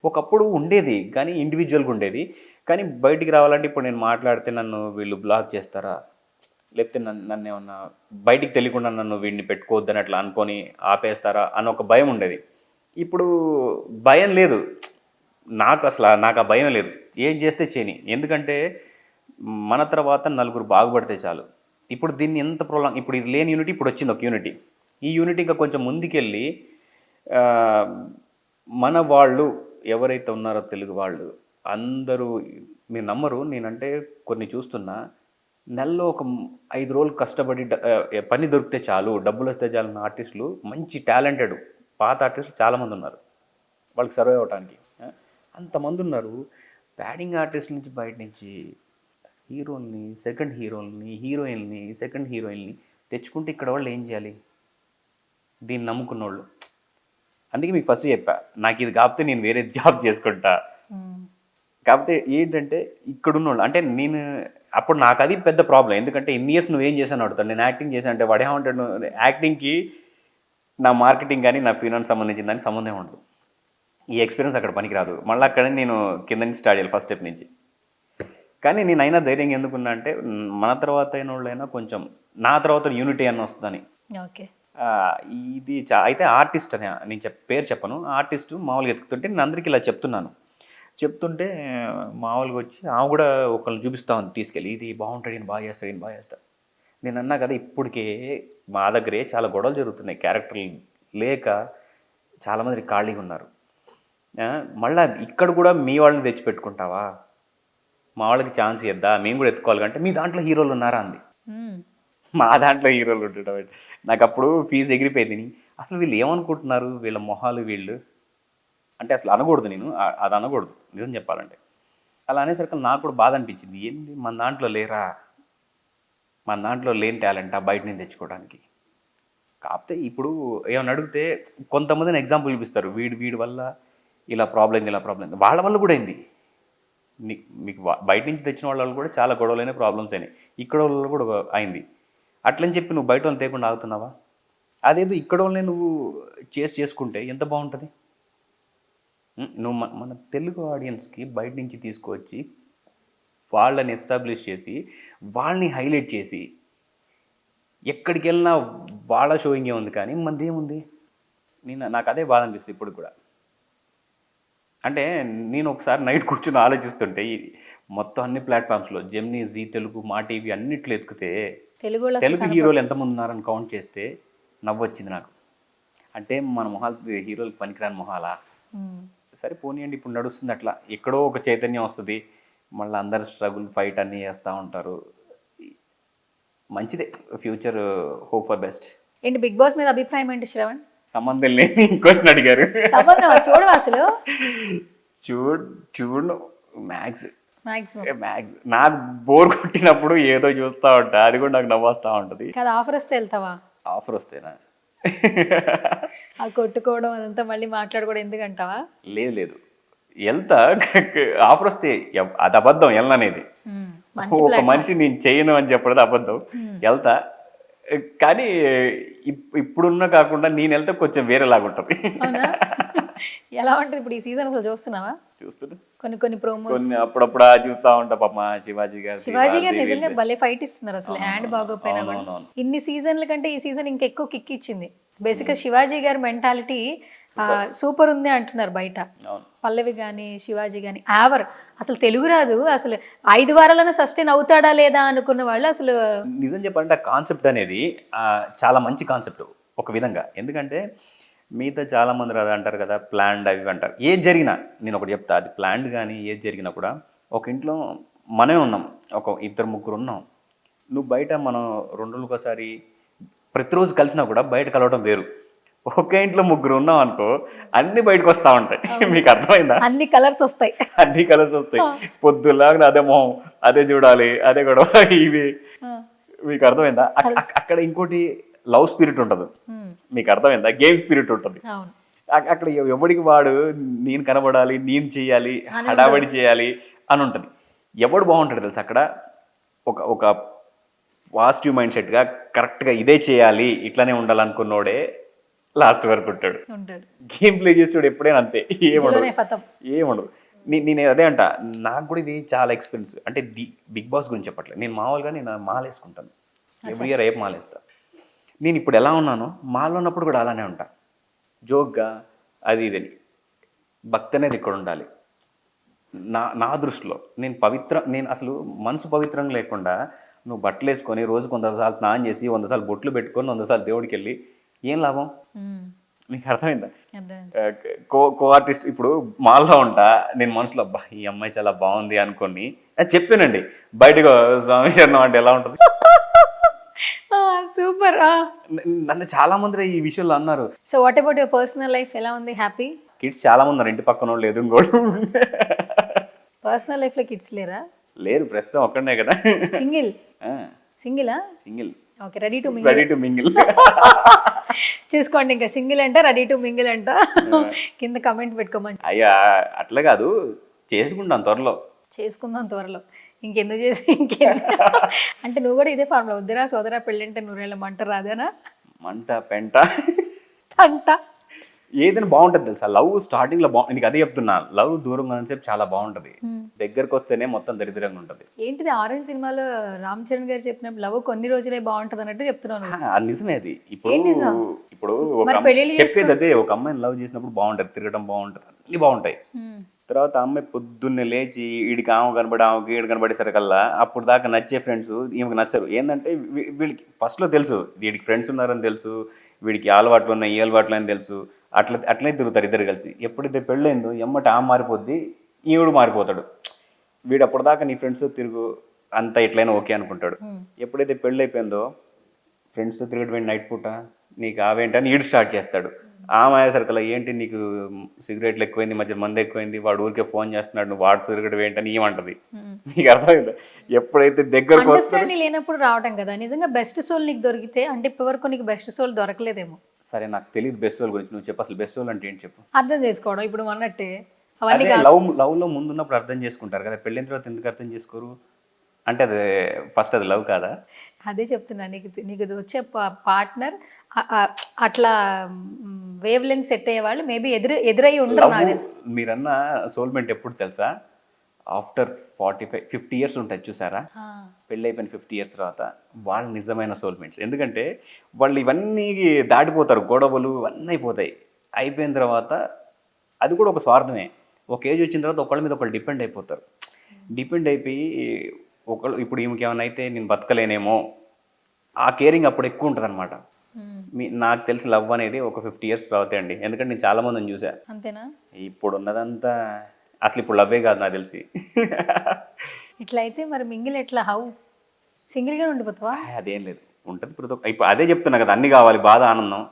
ఒకప్పుడు ఉండేది. కానీ ఇండివిడ్యువల్‌గా ఉండేది. కానీ బయటికి రావాలంటే ఇప్పుడు నేను మాట్లాడితే నన్ను వీళ్ళు బ్లాక్ చేస్తారా? లేకపోతే నన్నేమన్నా బయటికి తెలియకుండా నన్ను వీడిని పెట్టుకోవద్దని అట్లా అనుకోని ఆపేస్తారా? అని ఒక భయం ఉండేది. ఇప్పుడు భయం లేదు. నాకు ఆ భయం లేదు. ఏం చేస్తే చేయని. ఎందుకంటే మన తర్వాత నలుగురు బాగుపడితే చాలు. ఇప్పుడు దీన్ని ఎంత ఇప్పుడు ఇది లేని యూనిటీ ఇప్పుడొచ్చింది ఒక యూనిటీ. ఈ యూనిటీ ఇంకా కొంచెం ముందుకెళ్ళి ఆహ్, మన వాళ్ళు ఎవరైతే ఉన్నారో తెలుగు వాళ్ళు అందరూ మీరు నమ్మరు నేనంటే కొన్ని చూస్తున్నా. నెలలో ఒక 5 రోజులు కష్టపడి పని దొరికితే చాలు, డబ్బులొస్తే చాలన్న ఆర్టిస్టులు మంచి టాలెంటెడ్ పాత ఆర్టిస్టులు చాలామందున్నారు. వాళ్ళకి సర్వైవ్ అవ్వటానికి. అంతమందున్నారు. ప్యాడింగ్ ఆర్టిస్ట్ నుంచి బయట నుంచి హీరోల్ని, సెకండ్ హీరోల్ని, హీరోయిన్‌ని, సెకండ్ హీరోయిన్‌ని తెచ్చుకుంటే ఇక్కడ వాళ్ళు ఏం చేయాలి? దీన్ని నమ్ముకున్నోళ్ళు. అందుకే మీకు ఫస్ట్ చెప్పా. నాకిది కాకపోతే నేను వేరే జాబ్ చేసుకుంటా. కాకపోతే ఏంటంటే ఇక్కడున్నోళ్ళు అంటే నేను అప్పుడు నాకది పెద్ద ప్రాబ్లమ్. ఎందుకంటే ఇన్ని ఇయర్స్ నువ్వేం చేశాను అడుగుతాడు. నేను యాక్టింగ్ చేశాను అంటే వాడేమంటాడు యాక్టింగ్‌కి నా మార్కెటింగ్ గాని, నా ఫినాన్స్ సంబంధించిన దానికి సంబంధం ఉండదు. ఈ ఎక్స్‌పీరియన్స్ అక్కడ పనికిరాదు. మళ్ళీ అక్కడే నేను కింద నుంచి స్టార్ట్ చేయాలి ఫస్ట్ స్టెప్ నుంచి. కానీ నేనైనా ధైర్యంగా ఎందుకున్నా అంటే మన తర్వాత అయినోళ్ళైనా కొంచెం నా తర్వాత యూనిటీ అన్న వస్తదని. ఓకే. ఇది అయితే ఆర్టిస్ట్ అని నేను పేరు చెప్పను. ఆర్టిస్ట్ మామూలుగా ఎతుకుతుంటే నేను అందరికి ఇలా చెప్తున్నాను. చెప్తుంటే మామూలుగా వచ్చి ఆమె కూడా ఒకళ్ళని చూపిస్తా ఉంది తీసుకెళ్ళి. ఇది బాగుంటాడు, ఈయన బాగా చేస్తాడు, ఈయన బాగా చేస్తాడు. నేను అన్నా కదా ఇప్పటికే మా దగ్గరే చాలా గొడవలు జరుగుతున్నాయి. క్యారెక్టర్లు లేక చాలామంది ఖాళీగా ఉన్నారు. మళ్ళా ఇక్కడ కూడా మీ వాళ్ళని తెచ్చిపెట్టుకుంటావా? మా వాళ్ళకి ఛాన్స్ ఇద్దా మేము కూడా ఎత్తుకోవాలి అంటే మీ దాంట్లో హీరోలు ఉన్నారా అంది. మా దాంట్లో హీరోలు ఉండటం నాకు అప్పుడు ఫీజు ఎగిరిపోయింది. అసలు వీళ్ళు ఏమనుకుంటున్నారు వీళ్ళ మొహాలు వీళ్ళు అంటే అసలు అనకూడదు నేను అది అనకూడదు నిజం చెప్పాలంటే. అలా అనేసరికి నాకు కూడా బాధ అనిపించింది. ఏంది మన దాంట్లో లేరా, మన దాంట్లో లేని టాలెంటా బయట నుంచి తెచ్చుకోవడానికి. కాకపోతే ఇప్పుడు ఏమైనా అడిగితే కొంతమందిని ఎగ్జాంపుల్ చూపిస్తారు. వీడి వల్ల ఇలా ప్రాబ్లం వాళ్ళ వల్ల కూడా అయింది. మీకు బయట నుంచి తెచ్చిన వాళ్ళ కూడా చాలా గొడవలైన ప్రాబ్లమ్స్ అయినాయి. ఇక్కడ వాళ్ళు కూడా అయింది. అట్లని చెప్పి నువ్వు బయట వాళ్ళని తేకుండా ఆగుతున్నావా? అదేదో ఇక్కడ వాళ్ళని నువ్వు చేసుకుంటే ఎంత బాగుంటుంది. నువ్వు మన తెలుగు ఆడియన్స్కి బయట నుంచి తీసుకొచ్చి వాళ్ళని ఎస్టాబ్లిష్ చేసి వాళ్ళని హైలైట్ చేసి ఎక్కడికి వెళ్ళినా వాళ్ళ షోయింగే ఉంది కానీ మనది ఏముంది. నాకు అదే బాధ అనిపిస్తుంది ఇప్పుడు కూడా. అంటే నేను ఒకసారి నైట్ కూర్చొని ఆలోచిస్తుంటే మొత్తం అన్ని ప్లాట్ఫామ్స్లో జెమినీ, జీ తెలుగు, మా టీవీ అన్నిట్లో ఎతికితే తెలుగు హీరోలు ఎంతమంది ఉన్నారని కౌంట్ చేస్తే నవ్వొచ్చింది నాకు. అంటే మన మొహాలు హీరోలకు పనికిరాని మొహాలా? సరే పోనీయండి ఇప్పుడు నడుస్తుంది అట్లా. ఎక్కడో ఒక చైతన్యం వస్తుంది. మళ్ళీ అందరు స్ట్రగుల్ ఫైట్ అన్నీ చేస్తూ ఉంటారు. మంచిదే ఫ్యూచర్. Hope for best. ఏంటి బిగ్ బాస్ మీద అభిప్రాయం ఏంటి శ్రవణ్? సంబంధం లేని క్వశ్చన్ అడిగారు. చూడవా అసలు? చూడు మ్యాక్స్ నాకు బోర్ కొట్టినప్పుడు ఏదో చూస్తూ ఉంటా. అది కూడా నాకు నవ్వొస్తూ ఉంటుంది. ఆఫర్ వస్తే వెళ్తావా? ఆఫర్ వస్తేనా ఆ కొట్టుకోవడం అదంతా మళ్ళీ మాట్లాడుకోవడం ఎందుకంటావా? లేదు వెళ్తా. ఆఫర్ వస్తే అది అబద్ధం వెళ్ళననేది. ఒక మనిషి నేను చేయను అని చెప్పడం అబద్ధం. వెళ్తా కానీ ఇప్పుడున్న కాకుండా నేను వెళ్తే కొంచెం వేరేలాగా ఉంటుంది. ఎలా ఉంటుంది ఇప్పుడు ఈ సీజన్ అసలు చూస్తున్నావా? చూస్తున్నా కొన్ని ప్రోమోస్ కొన్ని అప్పుడప్పుడు చూస్తా ఉంటా. పాప శివాజీ గారు నిజంగా భలే ఫైట్ ఇస్తున్నారు అసలు. హ్యాండ్ బాగోపోయినా కూడా ఇన్ని సీజన్ల కంటే ఈ సీజన్ ఇంకా ఎక్కువ కిక్ ఇచ్చింది. బేసిక్ గా శివాజీ గారి మెంటాలిటీ సూపర్ ఉంది అంటున్నారు బయట. పల్లవి గాని శివాజీ గాని అసలు తెలుగు రాదు, అసలు 5 వారాలైనా సస్టైన్ అవుతాడా లేదా అనుకున్న వాళ్ళు అసలు. నిజం చెప్పాలంటే ఆ కాన్సెప్ట్ అనేది చాలా మంచి కాన్సెప్ట్ ఒక విధంగా. ఎందుకంటే మిగతా చాలామంది రాదు అంటారు కదా ప్లాన్డ్ అవి అంటారు. ఏది జరిగినా నేను ఒకటి చెప్తా, అది ప్లాన్డ్ కానీ ఏది జరిగినా కూడా ఒక ఇంట్లో మనమే ఉన్నాం, ఒక 2-3 ఉన్నాం. నువ్వు బయట మనం 2 రోజులకు ఒకసారి ప్రతిరోజు కలిసినా కూడా బయట కలవడం వేరు. ఒకే ఇంట్లో 3 ఉన్నాం అనుకో అన్ని బయటకు వస్తూ ఉంటాయి. మీకు అర్థమైందా? అన్ని కలర్స్ వస్తాయి. పొద్దులాగా అదే మొహం, అదే చూడాలి, అదే గొడవ ఇవి. మీకు అర్థమైందా? అక్కడ ఇంకోటి లవ్ స్పిరిట్ ఉంటుంది. మీకు అర్థమైందా? గేమ్ స్పిరిట్ ఉంటుంది. అక్కడ ఎవడికి వాడు నేను కనబడాలి, నేను చేయాలి, హడావడి చేయాలి అని ఉంటుంది. ఎవడు బాగుంటాడు తెలుసు అక్కడ ఒక పాజిటివ్ మైండ్ సెట్గా కరెక్ట్గా ఇదే చేయాలి ఇట్లానే ఉండాలనుకున్నోడే లాస్ట్ వరకు ఉంటాడు. ఉంటాడు. గేమ్ ప్లే చేసేవాడు ఎప్పుడైనా అంతే, ఏముండదు ఇందులోనే ఫతం. ఏముండదు. నేను అదే అంట, నాకు కూడా ఇది చాలా ఎక్స్పీరియన్స్. అంటే బిగ్ బాస్ గురించి చెప్పట్లేదు, నేను మామూలుగా నేను మాల వేసుకుంటాను ఎవ్రీ ఇయర్, రేపు మాల వేస్తా. నేను ఇప్పుడు ఎలా ఉన్నానో మాలో ఉన్నప్పుడు కూడా అలానే ఉంటా, జోక్గా అది ఇదని. భక్తి అనేది ఇక్కడ ఉండాలి నా దృష్టిలో. నేను అసలు మనసు పవిత్రంగా లేకుండా నువ్వు బట్టలు వేసుకొని రోజుకు 100 సార్లు స్నానం చేసి 100 సార్లు బొట్లు పెట్టుకొని 100 సార్లు దేవుడికి వెళ్ళి ఏం లాభం? నీకు అర్థమైందా? కో ఆర్టిస్ట్ ఇప్పుడు మాల్లో ఉంటా, నేను మనసులో అబ్బా ఈ అమ్మాయి చాలా బాగుంది అనుకోని అది చెప్పానండి, బయటకు స్వామి శరణం అంటే ఎలా ఉంటుంది. సూపర్. నన్ను చాలా మంది ఈ విషయంలో అన్నారు. So what about your personal life, ఎలా ఉంది? హ్యాపీ? కిడ్స్ చాలా మంది ఉన్నారు, ఇంటి పక్కన వాళ్ళు ఎదురుగోడు. పర్సనల్ లైఫ్ లో కిడ్స్ లేరా? లేరు, ప్రస్తుతం ఒక్కడనే కదా. సింగిల్? సింగిలా? Single. Okay, ready to mingle. Ready to mingle. చూసుకోండి, ఇంకా సింగిల్ అంట, రెడీ టు మింగిల్ అంట, కింద కమెంట్ పెట్టుకోమని. అయ్యా అట్లా కాదు, చేసుకుంటాం త్వరలో. చేసుకుందాం త్వరలో, ఇంకెందుకు చేసి అంటే నువ్వు కూడా ఇదే ఫార్ములా, వద్దురా సోదరా పెళ్ళంటే నూరేళ్ళ మంట రాదేనా? మంట పెంట అంట ఏదైనా బాగుంటుంది తెలుసా. లవ్ స్టార్టింగ్ లో నీకు అదే చెప్తున్నా, లవ్ దూరంగా ఉన్నసేపు చాలా బాగుంటది, దగ్గరకు వస్తేనే మొత్తం దరిద్రంగా ఉంటది. ఏంటిది ఆరెంజ్ సినిమాలో రామ్ చరణ్ గారు చెప్పినప్పుడు లవ్ కొన్ని రోజులే బాగుంటది అన్నట్టు చెప్తున్నాను. అది నిజమే. అది ఇప్పుడు చెప్పేది అదే, ఒక అమ్మాయిని లవ్ చేసినప్పుడు బాగుంటది, తిరగడం బాగుంటది, అన్ని బాగుంటాయి. తర్వాత అమ్మాయి పొద్దున్నే లేచి వీడికి ఆమె కనబడి ఆమెకి ఈడు కనబడేసరికల్లా అప్పుడు దాకా నచ్చే ఫ్రెండ్స్ ఈమెకి నచ్చరు. ఏంటంటే వీడికి ఫస్ట్లో తెలుసు వీడికి ఫ్రెండ్స్ ఉన్నారని తెలుసు, వీడికి అలవాట్లు ఉన్నాయి ఈ అలవాట్లు అని తెలుసు, అట్లనే తిరుగుతారు ఇద్దరు కలిసి. ఎప్పుడైతే పెళ్ళైందో ఎమ్మటి ఆమె మారిపోద్ది, ఈవిడు మారిపోతాడు. వీడు అప్పటిదాకా నీ ఫ్రెండ్స్ తిరుగు అంత ఎట్లయినా ఓకే అనుకుంటాడు. ఎప్పుడైతే పెళ్ళి అయిపోయిందో ఫ్రెండ్స్ తిరగడం నైట్ పూట నీకు ఆవేంటని ఈడు స్టార్ట్ చేస్తాడు. ఆమె అయ్యేసరికల్లా ఏంటి నీకు సిగరెట్లు ఎక్కువైంది, మధ్య మంది ఎక్కువైంది, వాడు ఊరికే ఫోన్ చేస్తున్నాడు, నువ్వు వాడు తిరగడం ఏంటని ఏమంటది. నీకు అర్థమైందా? ఎప్పుడైతే దగ్గరకు అండర్స్టాండింగ్ లేనప్పుడు రావటం కదా. నిజంగా బెస్ట్ సోల్ నీకు దొరికితే, అంటే ఇప్పటివరకు నీకు బెస్ట్ సోల్ దొరకలేదేమో. సరే నాకు తెలియదు బెస్ట్ సోల్ గురించి, నువ్వు చెప్పు అసలు బెస్ట్ సోల్ అంటే ఏంటి చెప్పు. అర్థం చేసుకోవడం, ఇప్పుడు అన్నట్టే లవ్ లో ముందున్నప్పుడు అర్థం చేసుకుంటారు కదా, పెళ్ళిన తర్వాత ఎందుకు అర్థం చేసుకోరు అంటే అది ఫస్ట్ అది లవ్ కాదా? అదే చెప్తున్నా, నీకు వచ్చే పార్ట్నర్ అట్లా వేవ్ లెంత్ సెట్ అయ్యే వాళ్ళు మేబీ ఎదురై ఉండరు నాకు తెలుసు. మీరన్న సోల్మేట్ ఎప్పుడు తెలుసా? ఆఫ్టర్ 50 ఇయర్స్ ఉంటాయి చూసారా, పెళ్ళి అయిపోయిన 50 ఇయర్స్ తర్వాత వాళ్ళు నిజమైన సోల్మేట్స్. ఎందుకంటే వాళ్ళు ఇవన్నీ దాటిపోతారు, గొడవలు అన్నీ అయిపోతాయి. అయిపోయిన తర్వాత అది కూడా ఒక స్వార్థమే. ఒక ఏజ్ వచ్చిన తర్వాత ఒకళ్ళ మీద ఒకళ్ళు డిపెండ్ అయిపోతారు. డిపెండ్ అయిపోయి ఒకళ్ళు ఇప్పుడు ఈమెకి ఏమైనా అయితే నేను బతకలేనేమో, ఆ కేరింగ్ అప్పుడు ఎక్కువ ఉంటుంది అనమాట. నాకు తెలిసి లవ్ అనేది ఒక 50 ఇయర్స్ తర్వాత అండి. ఎందుకంటే నేను చాలా మందిని చూసా. అంతేనా? ఇప్పుడు ఉన్నదంతా అసలు ఇప్పుడు లవ్వే కాదు నాకు తెలిసి. ఇట్లా అయితే మరి మింగిల్ ఎట్లా? హౌ సింగిల్గా ఉండిపోతావా? అదేం లేదు, ఉంటుంది ఇప్పుడు అదే చెప్తున్నా కదా, అన్ని కావాలి, బాధ ఆనందం.